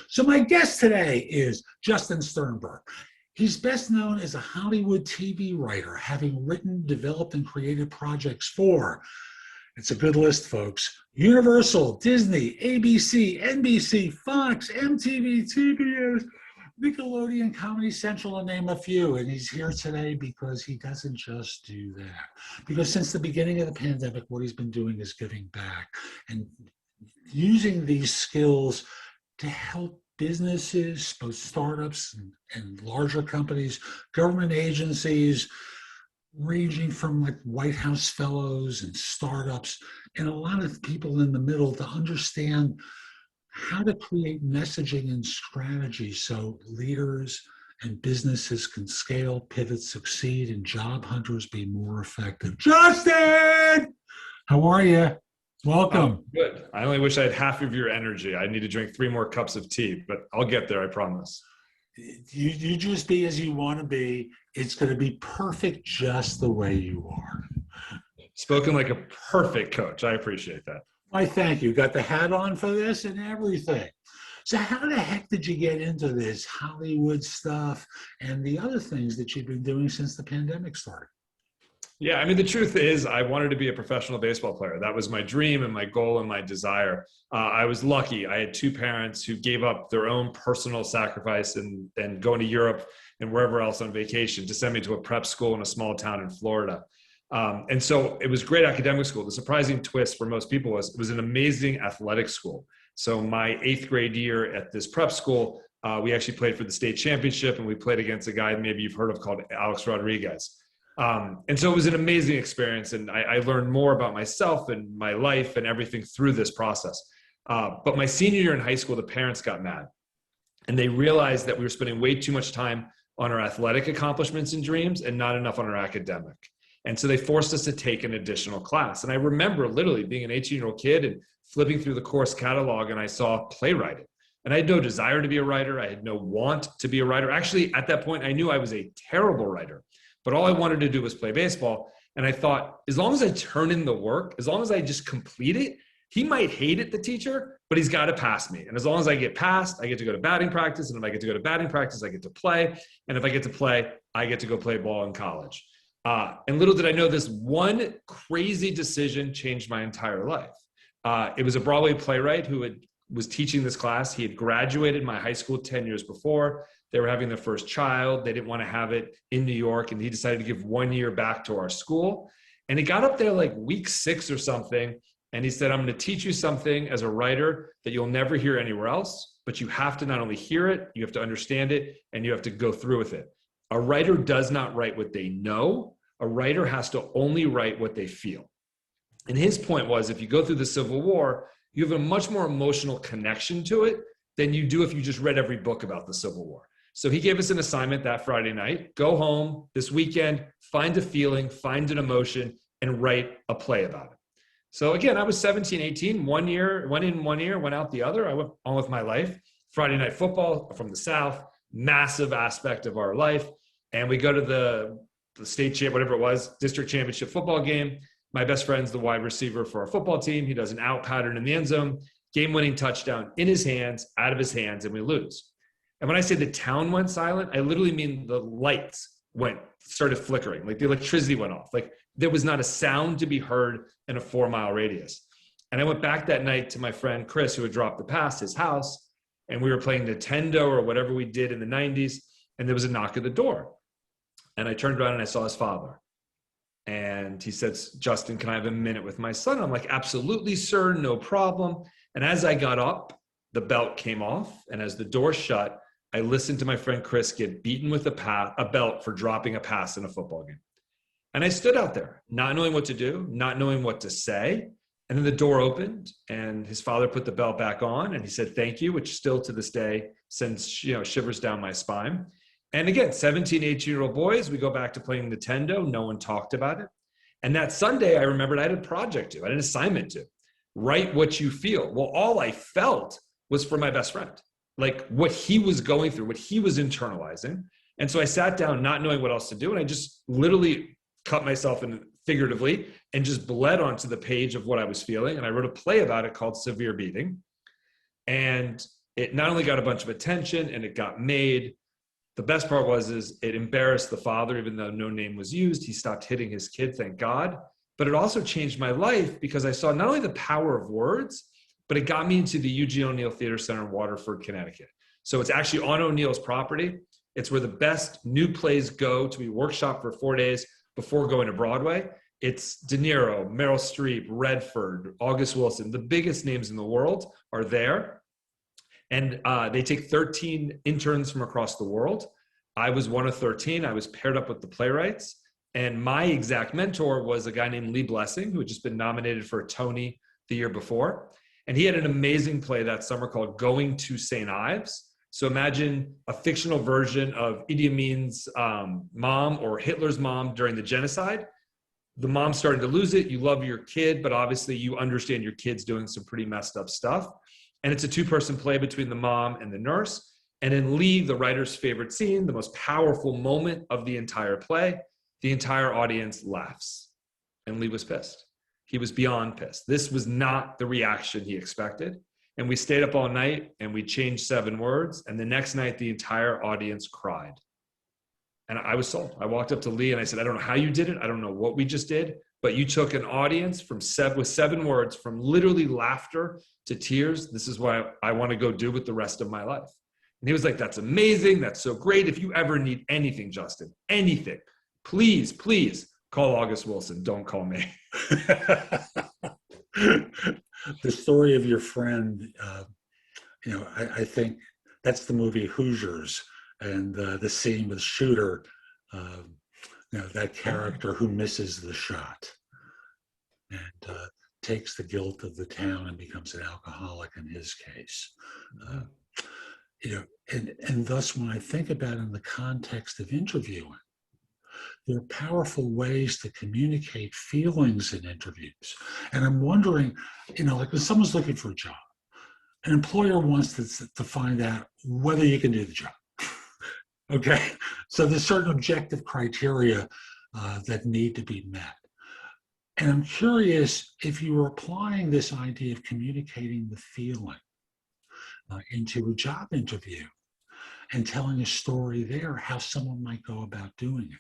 So my guest today is Justin Sternberg. He's best known as a Hollywood TV writer, having written, developed, and created projects for, it's a good list, folks, Universal, Disney, ABC, NBC, Fox, MTV, TBS, Nickelodeon, Comedy Central, to name a few. And he's here today because he doesn't just do that. Because since the beginning of the pandemic, what he's been doing is giving back and using these skills to help businesses, both startups and larger companies, government agencies, ranging from like White House fellows and startups, and a lot of people in the middle to understand how to create messaging and strategy so leaders and businesses can scale, pivot, succeed, and job hunters be more effective. Justin, how are you? Welcome. Good. I only wish I had half of your energy. I need to drink 3 more cups of tea, but I'll get there, I promise. You just be as you want to be. It's going to be perfect just the way you are. Spoken like a perfect coach. I appreciate that. Why, thank you. Got the hat on for this and everything. So how the heck did you get into this Hollywood stuff and the other things that you've been doing since the pandemic started? Yeah, I mean, the truth is I wanted to be a professional baseball player. That was my dream and my goal and my desire. I was lucky. I had 2 parents who gave up their own personal sacrifice and going to Europe and wherever else on vacation to send me to a prep school in a small town in Florida. And so it was great academic school. The surprising twist for most people was it was an amazing athletic school. So my 8th grade year at this prep school, we actually played for the state championship, and we played against a guy maybe you've heard of called Alex Rodriguez. And so it was an amazing experience, and I learned more about myself and my life and everything through this process. But my senior year in high school, the parents got mad, and they realized that we were spending way too much time on our athletic accomplishments and dreams and not enough on our academic. And so they forced us to take an additional class. And I remember literally being an 18-year-old kid and flipping through the course catalog, and I saw playwriting. And I had no desire to be a writer. I had no want to be a writer. Actually, at that point, I knew I was a terrible writer. But all I wanted to do was play baseball. And I thought, as long as I turn in the work, as long as I just complete it, he might hate it, the teacher, but he's got to pass me. And as long as I get passed, I get to go to batting practice. And if I get to go to batting practice, I get to play. And if I get to play, I get to go play ball in college. And little did I know, this one crazy decision changed my entire life. It was a Broadway playwright who was teaching this class. He had graduated my high school 10 years before. They were having their first child. They didn't want to have it in New York. And he decided to give 1 year back to our school. And he got up there like week 6 or something. And he said, I'm going to teach you something as a writer that you'll never hear anywhere else, but you have to not only hear it, you have to understand it, and you have to go through with it. A writer does not write what they know. A writer has to only write what they feel. And his point was, if you go through the Civil War, you have a much more emotional connection to it than you do if you just read every book about the Civil War. So he gave us an assignment that Friday night: go home this weekend, find a feeling, find an emotion, and write a play about it. So again, I was 17, 18, 1 year, went in 1 year, went out the other. I went on with my life. Friday night football from the South, massive aspect of our life. And we go to the state champ, whatever it was, district championship football game. My best friend's the wide receiver for our football team. He does an out pattern in the end zone, game-winning touchdown in his hands, out of his hands, and we lose. And when I say the town went silent, I literally mean the lights started flickering, like the electricity went off. Like there was not a sound to be heard in a 4-mile radius. And I went back that night to my friend Chris, who had dropped the pass, his house, and we were playing Nintendo or whatever we did in the 90s, and there was a knock at the door. And I turned around and I saw his father. And he said, Justin, can I have a minute with my son? I'm like, absolutely, sir, no problem. And as I got up, the belt came off. And as the door shut, I listened to my friend Chris get beaten with a belt for dropping a pass in a football game. And I stood out there, not knowing what to do, not knowing what to say. And then the door opened and his father put the belt back on and he said, thank you, which still to this day sends shivers down my spine. And again, 17, 18-year-old boys, we go back to playing Nintendo. No one talked about it. And that Sunday, I remembered I had a project to, I had an assignment to write what you feel. Well, all I felt was for my best friend, like what he was going through, what he was internalizing. And so I sat down not knowing what else to do. And I just literally cut myself in figuratively and just bled onto the page of what I was feeling. And I wrote a play about it called Severe Beating. And it not only got a bunch of attention and it got made, the best part is it embarrassed the father, even though no name was used. He stopped hitting his kid, thank God. But it also changed my life because I saw not only the power of words, but it got me into the Eugene O'Neill Theater Center in Waterford, Connecticut. So it's actually on O'Neill's property. It's where the best new plays go to be workshopped for 4 days before going to Broadway. It's De Niro, Meryl Streep, Redford, August Wilson. The biggest names in the world are there. And they take 13 interns from across the world. I was one of 13. I was paired up with the playwrights. And my exact mentor was a guy named Lee Blessing, who had just been nominated for a Tony the year before. And he had an amazing play that summer called Going to St. Ives. So imagine a fictional version of Idi Amin's mom or Hitler's mom during the genocide. The mom's starting to lose it. You love your kid, but obviously you understand your kid's doing some pretty messed up stuff. And it's a two-person play between the mom and the nurse. And in Lee, the writer's favorite scene, the most powerful moment of the entire play, the entire audience laughs. And Lee was pissed. He was beyond pissed. This was not the reaction he expected. And we stayed up all night and we changed 7 words. And the next night, the entire audience cried. And I was sold. I walked up to Lee and I said, I don't know how you did it. I don't know what we just did, but you took an audience with 7 words, from literally laughter to tears. This is what I want to go do with the rest of my life. And he was like, that's amazing. That's so great. If you ever need anything, Justin, anything, please, please call August Wilson. Don't call me. The story of your friend, I think that's the movie Hoosiers, and the scene with Shooter, that character who misses the shot and takes the guilt of the town and becomes an alcoholic in his case. And thus when I think about it in the context of interviewing, there are powerful ways to communicate feelings in interviews. And I'm wondering, like when someone's looking for a job, an employer wants to find out whether you can do the job. Okay, so there's certain objective criteria that need to be met. And I'm curious if you were applying this idea of communicating the feeling into a job interview and telling a story there, how someone might go about doing it.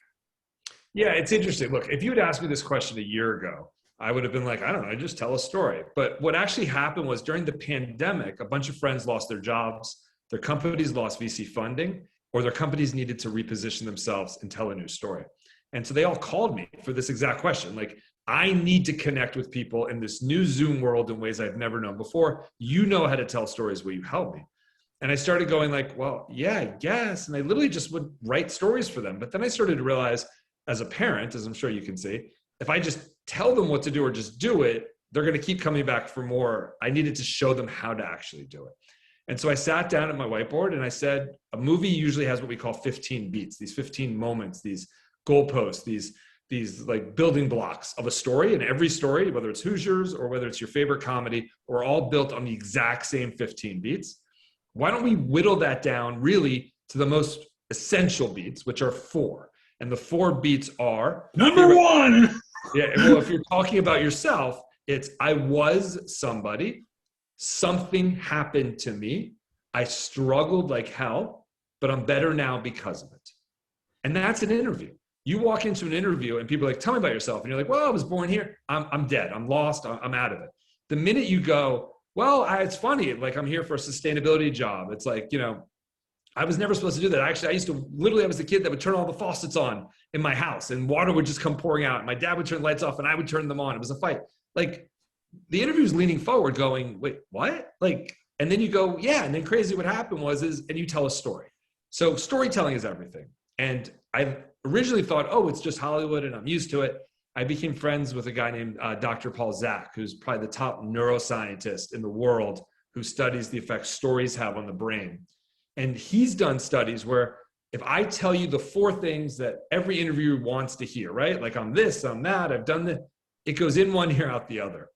Yeah, it's interesting. Look, if you had asked me this question a year ago, I would have been like, I don't know, just tell a story. But what actually happened was during the pandemic, a bunch of friends lost their jobs, their companies lost VC funding, or their companies needed to reposition themselves and tell a new story. And so they all called me for this exact question. Like, I need to connect with people in this new Zoom world in ways I've never known before. You know how to tell stories. Will you help me? And I started going like, well, yeah, I guess. And I literally just would write stories for them. But then I started to realize, as a parent, as I'm sure you can see, if I just tell them what to do or just do it, they're going to keep coming back for more. I needed to show them how to actually do it. And so I sat down at my whiteboard and I said, a movie usually has what we call 15 beats, these 15 moments, these goalposts, these like building blocks of a story. And every story, whether it's Hoosiers or whether it's your favorite comedy, are all built on the exact same 15 beats. Why don't we whittle that down really to the most essential beats, which are 4. And the 4 beats are number 1. Yeah, well, if you're talking about yourself, it's I was somebody, something happened to me, I struggled like hell, but I'm better now because of it. And that's an interview. You walk into an interview and people are like, tell me about yourself. And you're like, well, I was born here. I'm dead. I'm lost. I'm out of it. The minute you go, well, it's funny. Like, I'm here for a sustainability job. It's like, I was never supposed to do that. Actually, I was the kid that would turn all the faucets on in my house and water would just come pouring out. My dad would turn the lights off and I would turn them on. It was a fight. Like, the interview is leaning forward going, wait, what? Like, and then you go, yeah. And then crazy what happened and you tell a story. So storytelling is everything. And I originally thought, oh, it's just Hollywood and I'm used to it. I became friends with a guy named Dr. Paul Zak, who's probably the top neuroscientist in the world who studies the effects stories have on the brain. And he's done studies where if I tell you the 4 things that every interviewer wants to hear, right? Like, I'm this, I'm that, I've done this, it goes in one ear, out the other.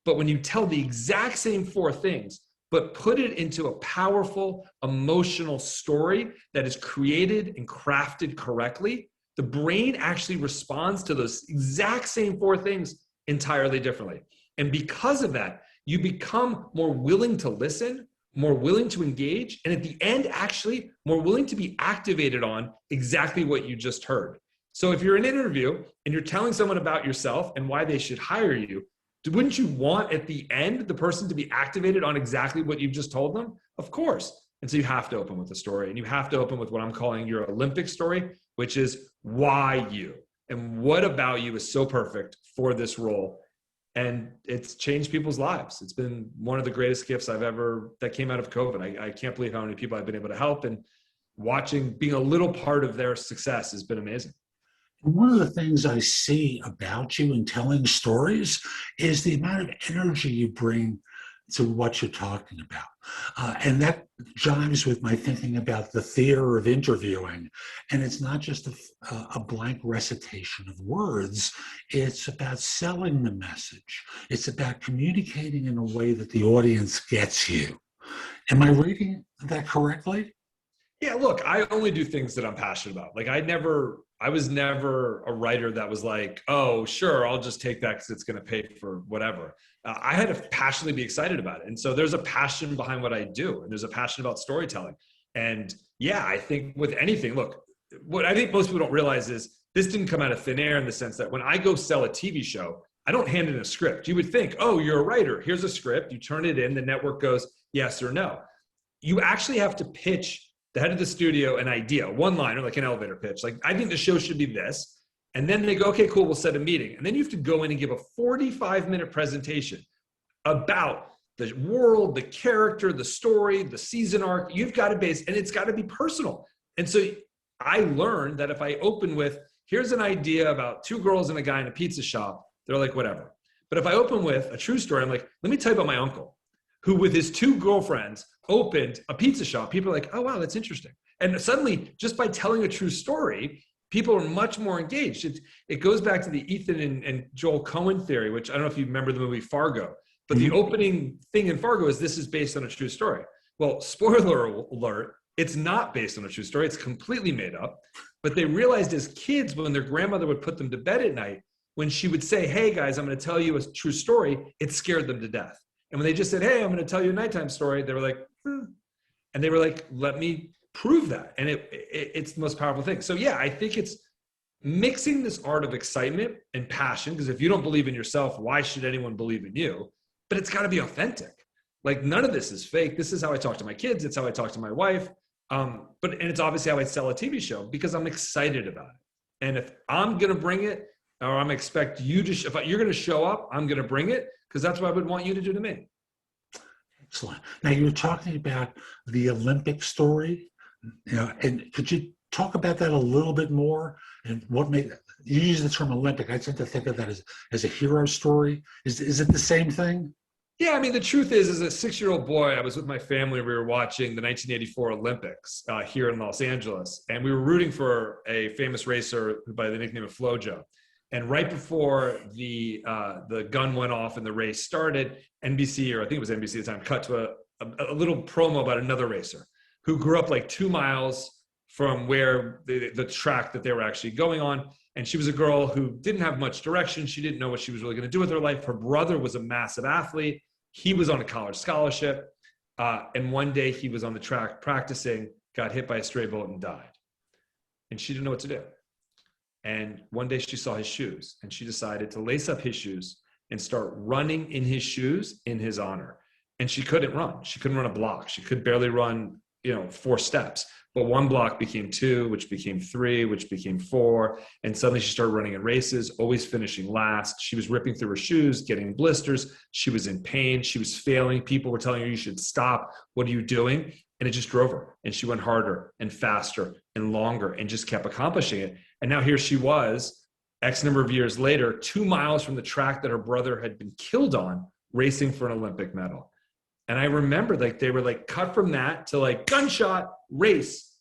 But when you tell the exact same 4 things, but put it into a powerful, emotional story that is created and crafted correctly, the brain actually responds to those exact same 4 things entirely differently. And because of that, you become more willing to listen, more willing to engage, and at the end, actually more willing to be activated on exactly what you just heard. So if you're in an interview and you're telling someone about yourself and why they should hire you, wouldn't you want at the end the person to be activated on exactly what you've just told them? Of course. And so you have to open with a story, and you have to open with what I'm calling your Olympic story, which is why you, and what about you is so perfect for this role. And it's changed people's lives. It's been one of the greatest gifts that came out of COVID. I can't believe how many people I've been able to help, and being a little part of their success has been amazing. One of the things I see about you in telling stories is the amount of energy you bring to what you're talking about. And that jives with my thinking about the theater of interviewing. And it's not just a blank recitation of words. It's about selling the message. It's about communicating in a way that the audience gets you. Am I reading that correctly? Yeah, look, I only do things that I'm passionate about. Like I was never a writer that was like, oh, sure, I'll just take that because it's going to pay for whatever. I had to passionately be excited about it. And so there's a passion behind what I do. And there's a passion about storytelling. And yeah, I think with anything, look, what I think most people don't realize is this didn't come out of thin air, in the sense that when I go sell a TV show, I don't hand in a script. You would think, oh, you're a writer. Here's a script. You turn it in. The network goes yes or no. You actually have to pitch the head of the studio an idea, one liner, like an elevator pitch. Like, I think the show should be this. And then they go, okay, cool, we'll set a meeting. And then you have to go in and give a 45-minute presentation about the world, the character, the story, the season arc. You've got to base, and it's got to be personal. And so I learned that if I open with, here's an idea about two girls and a guy in a pizza shop, they're like, whatever. But if I open with a true story, I'm like, let me tell you about my uncle, who with his two girlfriends opened a pizza shop. People are like, oh, wow, that's interesting. And suddenly, just by telling a true story, people are much more engaged. It goes back to the Ethan and Joel Coen theory, which I don't know if you remember the movie Fargo, but the opening thing in Fargo is this is based on a true story. Well, spoiler alert, it's not based on a true story. It's completely made up. But they realized as kids, when their grandmother would put them to bed at night, when she would say, hey guys, I'm going to tell you a true story, it scared them to death. And when they just said, hey, I'm going to tell you a nighttime story, they were like, and they were like, let me prove that. And it's the most powerful thing. So yeah, I think it's mixing this art of excitement and passion, because if you don't believe in yourself, why should anyone believe in you? But it's got to be authentic. Like, none of this is fake. This is how I talk to my kids. It's how I talk to my wife. And it's obviously how I sell a TV show, because I'm excited about it. And if I'm going to bring it, or I'm expect you to, if you're going to show up, I'm going to bring it, because that's what I would want you to do to me. Excellent. Now, you were talking about the Olympic story, and could you talk about that a little bit more? And what made you use the term Olympic? I tend to think of that as a hero story. Is it the same thing? Yeah, I mean, the truth is, as a 6-year-old boy, I was with my family. We were watching the 1984 Olympics here in Los Angeles, and we were rooting for a famous racer by the nickname of Flojo. And right before the gun went off and the race started, NBC, or I think it was NBC at the time, cut to a little promo about another racer who grew up like 2 miles from where the track that they were actually going on. And she was a girl who didn't have much direction. She didn't know what she was really going to do with her life. Her brother was a massive athlete. He was on a college scholarship. And one day he was on the track practicing, got hit by a stray bullet and died. And she didn't know what to do. And one day she saw his shoes, and she decided to lace up his shoes and start running in his shoes in his honor. And she couldn't run. She couldn't run a block. She could barely run, 4 steps. But one block became 2, which became 3, which became 4. And suddenly she started running in races, always finishing last. She was ripping through her shoes, getting blisters. She was in pain. She was failing. People were telling her, you should stop. What are you doing? And it just drove her. And she went harder and faster and longer and just kept accomplishing it. And now here she was, X number of years later, 2 miles from the track that her brother had been killed on, racing for an Olympic medal. And I remember they were cut from that to gunshot race.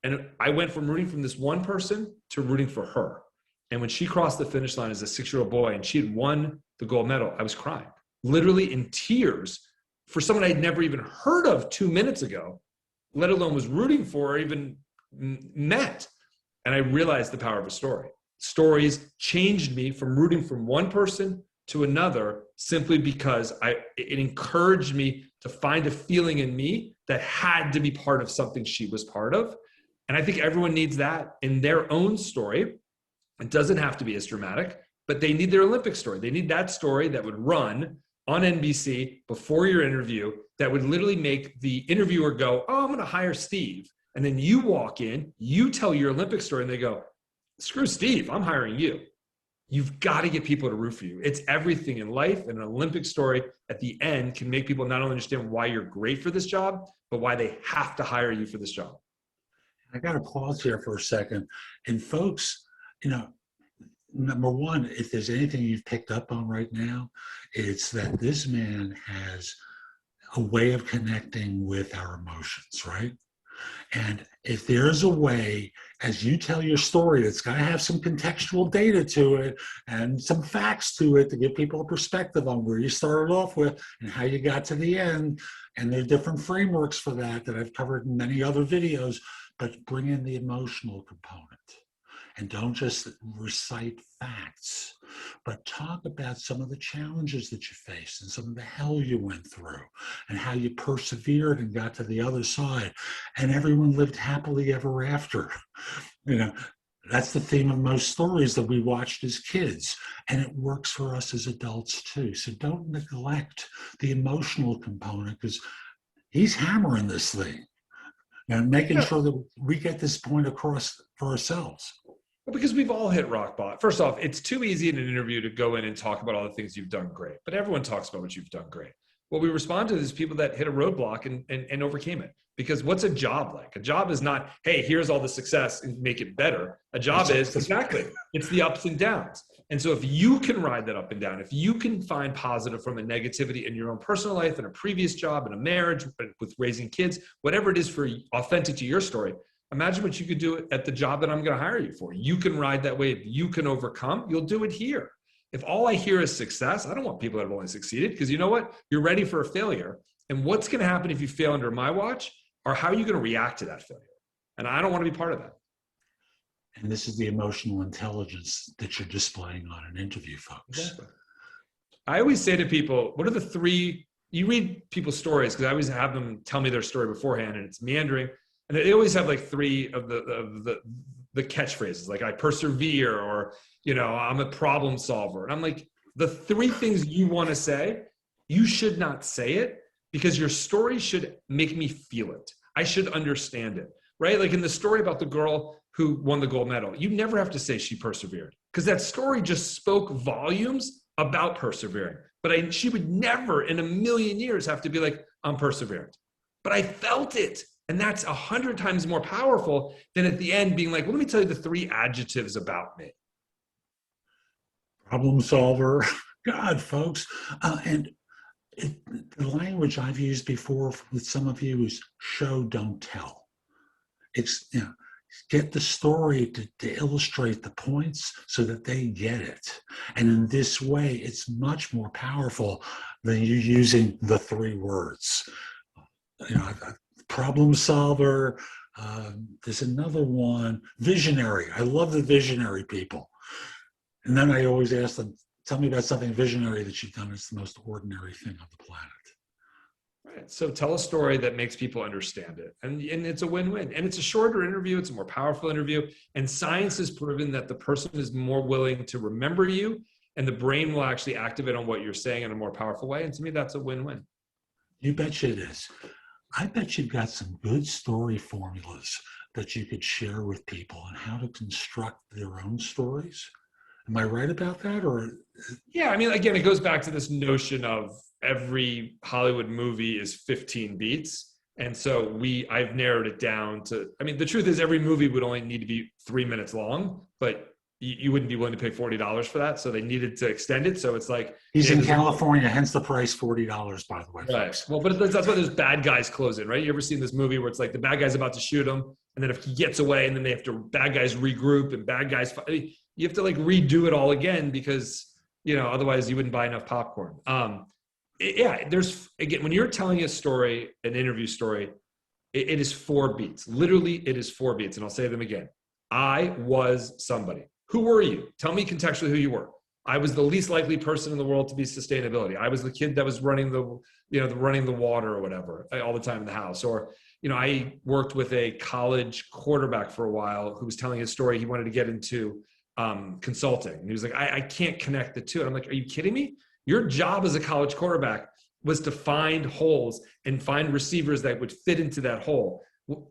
And I went from rooting from this one person to rooting for her. And when she crossed the finish line as a 6-year-old boy and she had won the gold medal, I was crying, literally in tears, for someone I had never even heard of 2 minutes ago, let alone was rooting for or even met. And I realized the power of a story. Stories changed me from rooting from one person to another simply because it encouraged me to find a feeling in me that had to be part of something she was part of. And I think everyone needs that in their own story. It doesn't have to be as dramatic, but they need their Olympic story. They need that story that would run on NBC before your interview that would literally make the interviewer go, oh, I'm going to hire Steve. And then you walk in, you tell your Olympic story, and they go, screw Steve, I'm hiring you. You've got to get people to root for you. It's everything in life. And an Olympic story at the end can make people not only understand why you're great for this job, but why they have to hire you for this job. I got to pause here for a second. And folks, you know, number one, if there's anything you've picked up on right now, it's that this man has a way of connecting with our emotions, right? And if there's a way, as you tell your story, it's got to have some contextual data to it and some facts to it to give people a perspective on where you started off with and how you got to the end. And there are different frameworks for that I've covered in many other videos, but bring in the emotional component. And don't just recite facts, but talk about some of the challenges that you faced and some of the hell you went through and how you persevered and got to the other side. And everyone lived happily ever after. You know, that's the theme of most stories that we watched as kids. And it works for us as adults too. So don't neglect the emotional component, because he's hammering this thing and making sure that we get this point across for ourselves. Well, because we've all hit rock bottom. First off, it's too easy in an interview to go in and talk about all the things you've done great, but everyone talks about what you've done great. What we respond to is people that hit a roadblock and overcame it. Because what's a job like? A job is not, hey, here's all the success and make it better. A job is, exactly, it's the ups and downs. And so if you can ride that up and down, if you can find positive from the negativity in your own personal life, in a previous job, in a marriage, with raising kids, whatever it is for authentic to your story, imagine what you could do at the job that I'm going to hire you for. You can ride that wave. You can overcome. You'll do it here. If all I hear is success, I don't want people that have only succeeded, because you know what? You're ready for a failure. And what's going to happen if you fail under my watch, or how are you going to react to that failure? And I don't want to be part of that. And this is the emotional intelligence that you're displaying on an interview, folks. Exactly. I always say to people, what are the three, you read people's stories, because I always have them tell me their story beforehand, and it's meandering. And they always have like three of the catchphrases, like I persevere, or, you know, I'm a problem solver. And I'm like, the three things you want to say, you should not say it, because your story should make me feel it. I should understand it, right? Like in the story about the girl who won the gold medal, you never have to say she persevered, because that story just spoke volumes about persevering. But she would never in a million years have to be like, I'm perseverant. But I felt it. And that's 100 times more powerful than at the end being like, well, let me tell you the three adjectives about me. Problem solver. God, folks. The language I've used before with some of you is show, don't tell. It's, you know, get the story to illustrate the points so that they get it. And in this way, it's much more powerful than you using the three words. You know, problem solver. There's another one, visionary. I love the visionary people. And then I always ask them, tell me about something visionary that you've done. It's the most ordinary thing on the planet. Right. So tell a story that makes people understand it. And it's a win-win. And it's a shorter interview. It's a more powerful interview. And science has proven that the person is more willing to remember you, and the brain will actually activate on what you're saying in a more powerful way. And to me, that's a win-win. You betcha it is. I bet you've got some good story formulas that you could share with people on how to construct their own stories. Am I right about that? Or yeah, I mean, again, it goes back to this notion of every Hollywood movie is 15 beats. And so I've narrowed it down to, I mean, the truth is every movie would only need to be 3 minutes long, but you wouldn't be willing to pay $40 for that. So they needed to extend it. So it's like, he's in California, hence the price $40, by the way. Right. Folks. Well, but that's why those bad guys close in, right? You ever seen this movie where it's like the bad guy's about to shoot him, and then if he gets away, and then they have to, bad guys regroup, and bad guys, you have to like redo it all again, because, you know, otherwise you wouldn't buy enough popcorn. Yeah, there's, again, when you're telling a story, an interview story, it is 4 beats. Literally, it is 4 beats. And I'll say them again. I was somebody. Who were you? Tell me contextually who you were. I was the least likely person in the world to be sustainability. I was the kid that was running running the water or whatever all the time in the house. Or, I worked with a college quarterback for a while who was telling his story. He wanted to get into consulting. And he was like, I can't connect the two. And I'm like, are you kidding me? Your job as a college quarterback was to find holes and find receivers that would fit into that hole.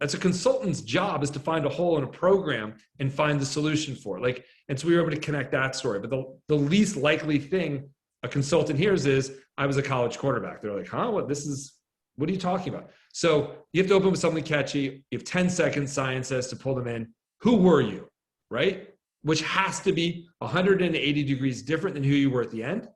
As a consultant's job is to find a hole in a program and find the solution for it. And so we were able to connect that story. But the least likely thing a consultant hears is, I was a college quarterback. They're like, huh? What are you talking about? So you have to open with something catchy. You have 10 seconds, science says, to pull them in. Who were you, right? Which has to be 180 degrees different than who you were at the end.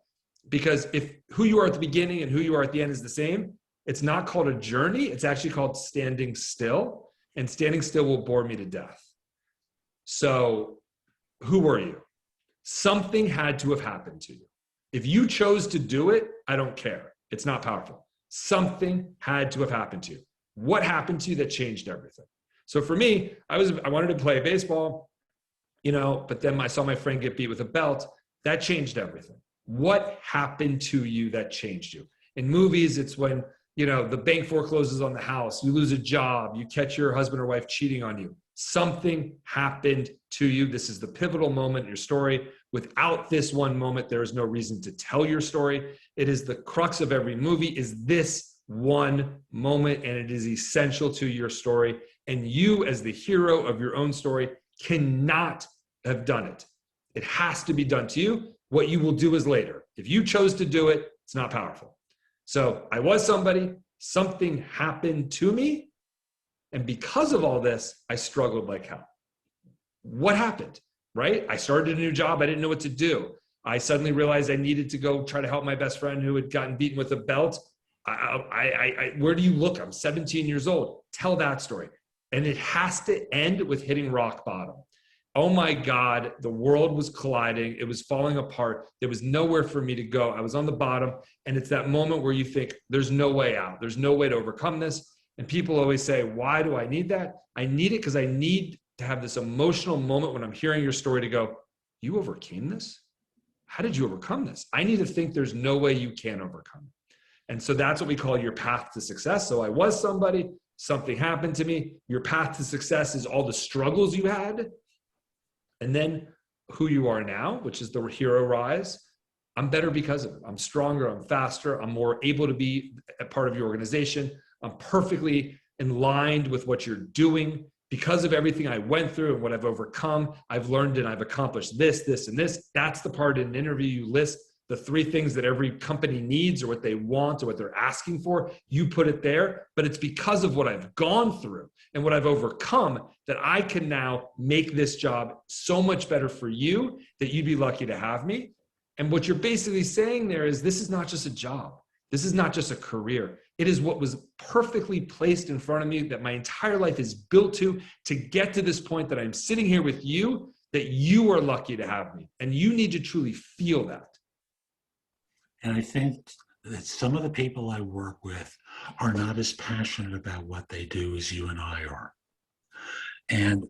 Because if who you are at the beginning and who you are at the end is the same, it's not called a journey. It's actually called standing still. And standing still will bore me to death. So who were you? Something had to have happened to you. If you chose to do it, I don't care. It's not powerful. Something had to have happened to you. What happened to you that changed everything? So for me, I wanted to play baseball, but then I saw my friend get beat with a belt. That changed everything. What happened to you that changed you? In movies, it's when, the bank forecloses on the house, you lose a job, you catch your husband or wife cheating on you. Something happened to you. This is the pivotal moment in your story. Without this one moment, there is no reason to tell your story. It is the crux of every movie, is this one moment, and it is essential to your story. And you, as the hero of your own story, cannot have done it. It has to be done to you. What you will do is later. If you chose to do it, it's not powerful. So I was somebody, something happened to me, and because of all this, I struggled like hell. What happened, right? I started a new job. I didn't know what to do. I suddenly realized I needed to go try to help my best friend who had gotten beaten with a belt. Where do you look? I'm 17 years old. Tell that story. And it has to end with hitting rock bottom. Oh my God, the world was colliding. It was falling apart. There was nowhere for me to go. I was on the bottom. And it's that moment where you think, there's no way out. There's no way to overcome this. And people always say, why do I need that? I need it because I need to have this emotional moment when I'm hearing your story to go, you overcame this? How did you overcome this? I need to think there's no way you can overcome it. And so that's what we call your path to success. So I was somebody, something happened to me. Your path to success is all the struggles you had. And then who you are now, which is the hero rise. I'm better because of it. I'm stronger, I'm faster, I'm more able to be a part of your organization. I'm perfectly in line with what you're doing. Because of everything I went through and what I've overcome, I've learned and I've accomplished this, this, and this. That's the part in an interview you list the 3 things that every company needs or what they want or what they're asking for. You put it there, but it's because of what I've gone through and what I've overcome that I can now make this job so much better for you that you'd be lucky to have me. And what you're basically saying there is, this is not just a job. This is not just a career. It is what was perfectly placed in front of me that my entire life is built to get to this point that I'm sitting here with you, that you are lucky to have me. And you need to truly feel that. And I think that some of the people I work with are not as passionate about what they do as you and I are. And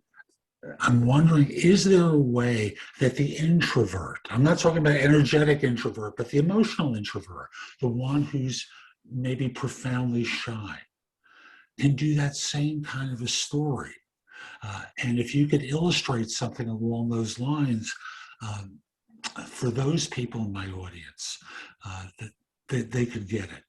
I'm wondering, is there a way that the introvert, I'm not talking about energetic introvert, but the emotional introvert, the one who's maybe profoundly shy, can do that same kind of a story? And if you could illustrate something along those lines, for those people in my audience, that they could get it.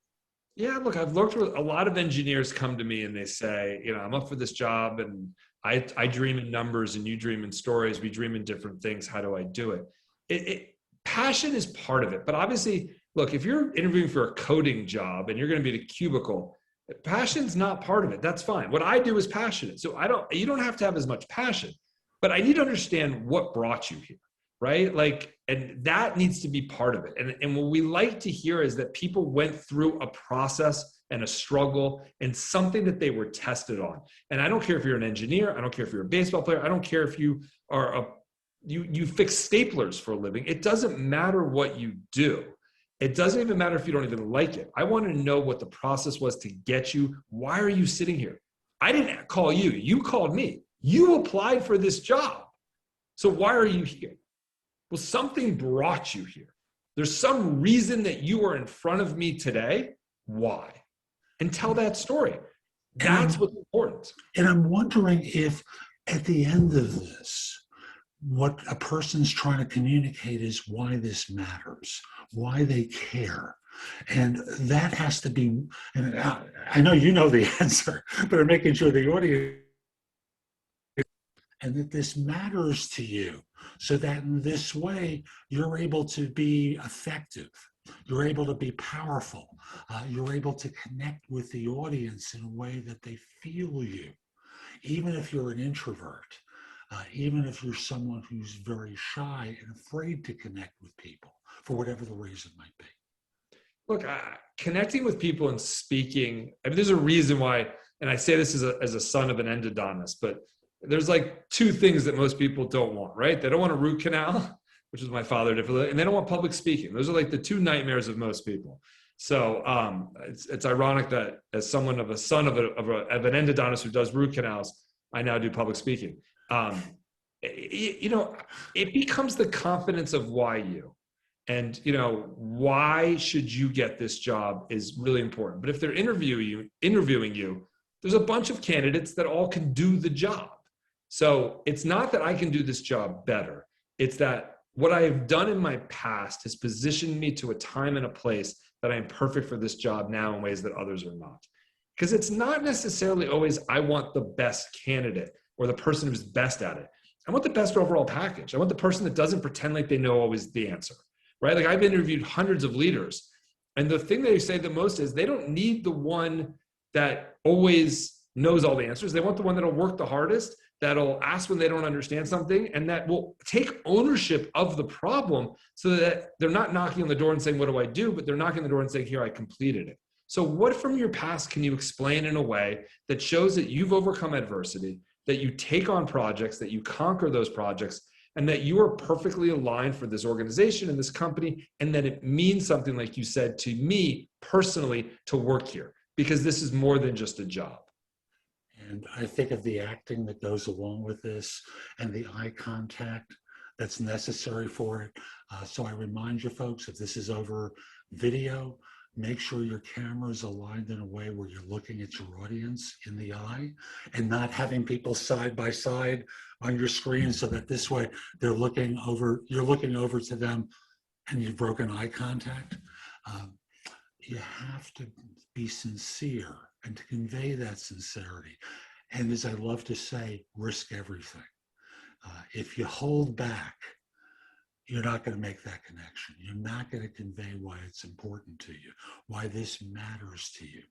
Yeah, look, I've looked with a lot of engineers come to me and they say, I'm up for this job and I dream in numbers and you dream in stories. We dream in different things. How do I do it? Passion is part of it. But obviously, look, if you're interviewing for a coding job and you're going to be in a cubicle, passion's not part of it. That's fine. What I do is passionate. So you don't have to have as much passion, but I need to understand what brought you here. Right? And that needs to be part of it. And what we like to hear is that people went through a process and a struggle and something that they were tested on. And I don't care if you're an engineer. I don't care if you're a baseball player. I don't care if you are you fix staplers for a living. It doesn't matter what you do. It doesn't even matter if you don't even like it. I want to know what the process was to get you. Why are you sitting here? I didn't call you. You called me. You applied for this job. So why are you here? Well, something brought you here. There's some reason that you are in front of me today. Why? And tell that story. That's what's important. And I'm wondering if at the end of this, what a person's trying to communicate is why this matters, why they care. And that has to be, and I know you know the answer, but I'm making sure the audience, and that this matters to you, so that in this way, you're able to be effective. You're able to be powerful. You're able to connect with the audience in a way that they feel you. Even if you're an introvert, even if you're someone who's very shy and afraid to connect with people for whatever the reason might be. Look, connecting with people and speaking, I mean, there's a reason why, and I say this as a son of an endodontist, but there's like two things that most people don't want, right? They don't want a root canal, which is my father, and they don't want public speaking. Those are like the two nightmares of most people. So it's ironic that as someone of a son of an endodontist who does root canals, I now do public speaking. It becomes the confidence of why you, and why should you get this job is really important. But if they're interviewing you, there's a bunch of candidates that all can do the job. So it's not that I can do this job better. It's that what I have done in my past has positioned me to a time and a place that I am perfect for this job now in ways that others are not. Because it's not necessarily always I want the best candidate or the person who's best at it. I want the best overall package. I want the person that doesn't pretend like they know always the answer, right? Like I've interviewed hundreds of leaders, and the thing they say the most is they don't need the one that always knows all the answers. They want the one that'll work the hardest, that'll ask when they don't understand something, and that will take ownership of the problem so that they're not knocking on the door and saying, what do I do? But they're knocking on the door and saying, here, I completed it. So what from your past can you explain in a way that shows that you've overcome adversity, that you take on projects, that you conquer those projects, and that you are perfectly aligned for this organization and this company, and that it means something, like you said, to me personally to work here, because this is more than just a job. And I think of the acting that goes along with this and the eye contact that's necessary for it. So I remind you folks, if this is over video, make sure your camera is aligned in a way where you're looking at your audience in the eye and not having people side by side on your screen, so that this way they're looking over, you're looking over to them and you've broken eye contact. You have to be sincere and to convey that sincerity. And as I love to say, risk everything. If you hold back, you're not going to make that connection. You're not going to convey why it's important to you, why this matters to you.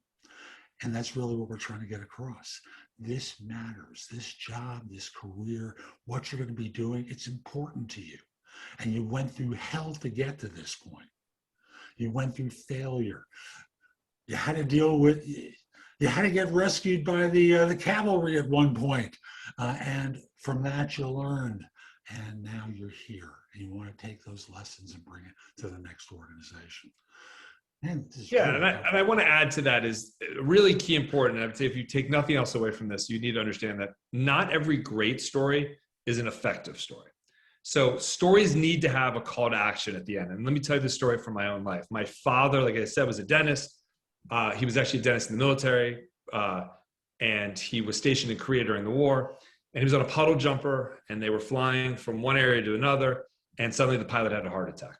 And that's really what we're trying to get across. This matters. This job, this career, what you're going to be doing, it's important to you. And you went through hell to get to this point. You went through failure. You had to deal with, you had to get rescued by the cavalry at one point. And from that you learned. And now you're here. And you want to take those lessons and bring it to the next organization. Man, yeah, and I want to add to that is really key important. I would say if you take nothing else away from this, you need to understand that not every great story is an effective story. So stories need to have a call to action at the end. And let me tell you the story from my own life. My father, like I said, was a dentist. He was actually a dentist in the military, and he was stationed in Korea during the war. And he was on a puddle jumper, and they were flying from one area to another, and suddenly the pilot had a heart attack.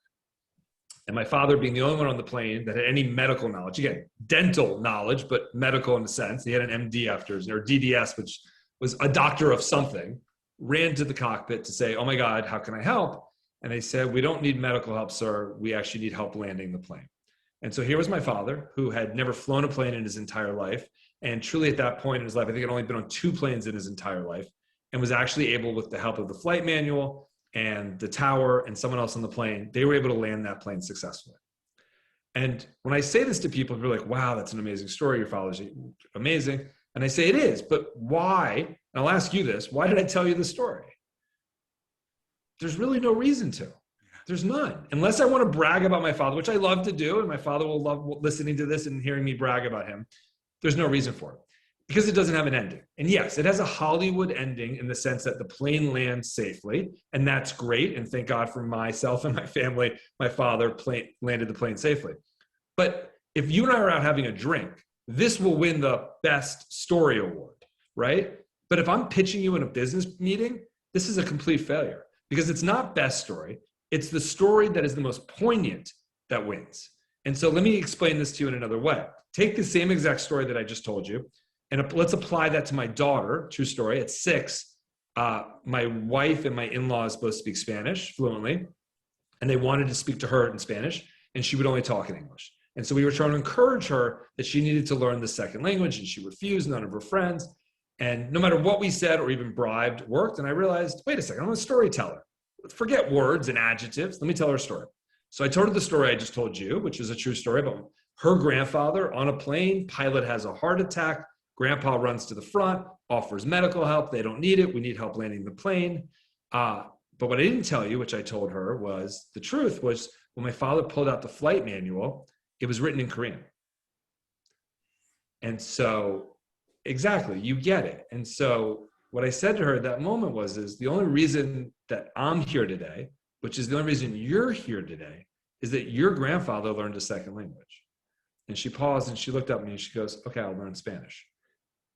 And my father, being the only one on the plane that had any medical knowledge, again, dental knowledge, but medical in a sense, he had an MD after, or DDS, which was a doctor of something, ran to the cockpit to say, oh my God, how can I help? And they said, we don't need medical help, sir. We actually need help landing the plane. And so here was my father, who had never flown a plane in his entire life. And truly at that point in his life, I think had only been on 2 planes in his entire life, and was actually able, with the help of the flight manual and the tower and someone else on the plane, they were able to land that plane successfully. And when I say this to people, they're like, wow, that's an amazing story. Your father's amazing. And I say it is, but why? And I'll ask you this, why did I tell you the story? There's really no reason to. There's none. Unless I want to brag about my father, which I love to do, and my father will love listening to this and hearing me brag about him. There's no reason for it. Because it doesn't have an ending. And yes, it has a Hollywood ending in the sense that the plane lands safely, and that's great. And thank God for myself and my family, my father landed the plane safely. But if you and I are out having a drink, this will win the best story award, right? But if I'm pitching you in a business meeting, this is a complete failure because it's not best story. It's the story that is the most poignant that wins. And so let me explain this to you in another way. Take the same exact story that I just told you, and let's apply that to my daughter. True story. At 6, my wife and my in-laws both speak Spanish fluently, and they wanted to speak to her in Spanish, and she would only talk in English. And so we were trying to encourage her that she needed to learn the second language, and she refused. None of her friends. And no matter what we said or even bribed worked. And I realized, wait a second, I'm a storyteller. Forget words and adjectives. Let me tell her a story. So I told her the story I just told you, which is a true story about her grandfather on a plane. Pilot has a heart attack. Grandpa runs to the front, offers medical help. They don't need it. We need help landing the plane. But what I didn't tell you, which I told her, was the truth was when my father pulled out the flight manual, it was written in Korean. And so, exactly, you get it. And so what I said to her at that moment is the only reason that I'm here today, which is the only reason you're here today, is that your grandfather learned a second language. And she paused and she looked up at me and she goes, okay, I'll learn Spanish.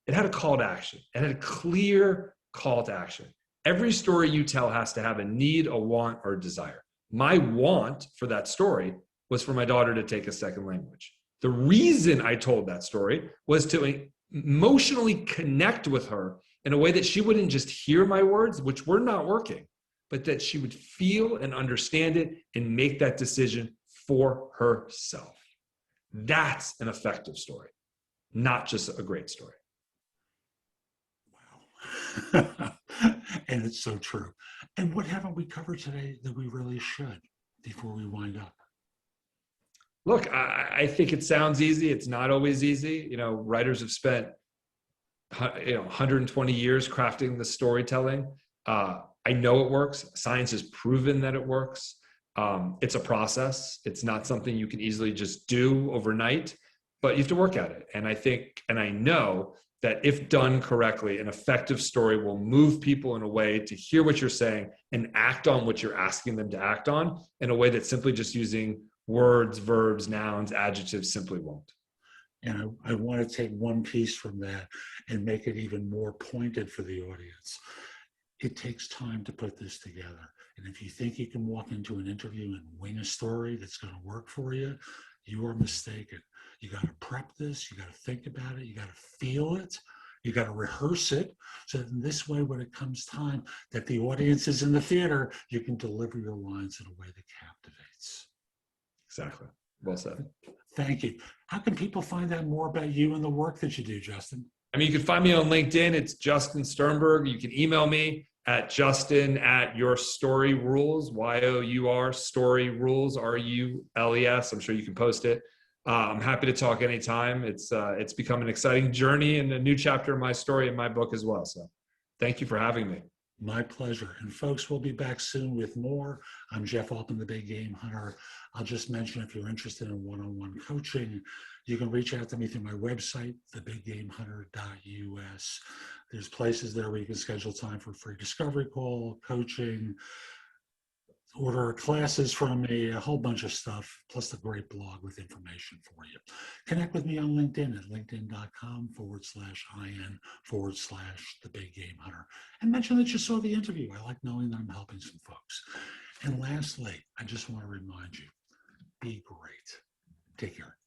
It had a call to action. It had a clear call to action. Every story you tell has to have a need, a want, or a desire. My want for that story was for my daughter to take a second language. The reason I told that story was to emotionally connect with her in a way that she wouldn't just hear my words, which were not working, but that she would feel and understand it and make that decision for herself. That's an effective story, not just a great story. Wow. And it's so true. And what haven't we covered today that we really should before we wind up? Look, I think it sounds easy. It's not always easy. You know, writers have spent 120 years crafting the storytelling. I know it works. Science has proven that it works. It's a process. It's not something you can easily just do overnight, but you have to work at it. And I think, and I know that if done correctly, an effective story will move people in a way to hear what you're saying and act on what you're asking them to act on in a way that simply just using words, verbs, nouns, adjectives simply won't. And I want to take one piece from that and make it even more pointed for the audience. It takes time to put this together. And if you think you can walk into an interview and wing a story that's going to work for you, you are mistaken. You got to prep this. You got to think about it. You got to feel it. You got to rehearse it. So in this way, when it comes time that the audience is in the theater, you can deliver your lines in a way that captivates. Exactly. Well said. Thank you. How can people find out more about you and the work that you do, Justin? I mean, you can find me on LinkedIn. It's Justin Sternberg. You can email me at justin@yourstoryrules, YOUR story rules, RULES. I'm sure you can post it. I'm happy to talk anytime. It's become an exciting journey and a new chapter in my story in my book as well. So thank you for having me. My pleasure. And folks, we'll be back soon with more. I'm Jeff Altman, the Big Game Hunter. I'll just mention if you're interested in one-on-one coaching, you can reach out to me through my website, thebiggamehunter.us. There's places there where you can schedule time for a free discovery call, coaching, order classes from me, a whole bunch of stuff, plus the great blog with information for you. Connect with me on LinkedIn at linkedin.com/IN/the Big Game Hunter. And mention that you saw the interview. I like knowing that I'm helping some folks. And lastly, I just want to remind you, be great. Take care.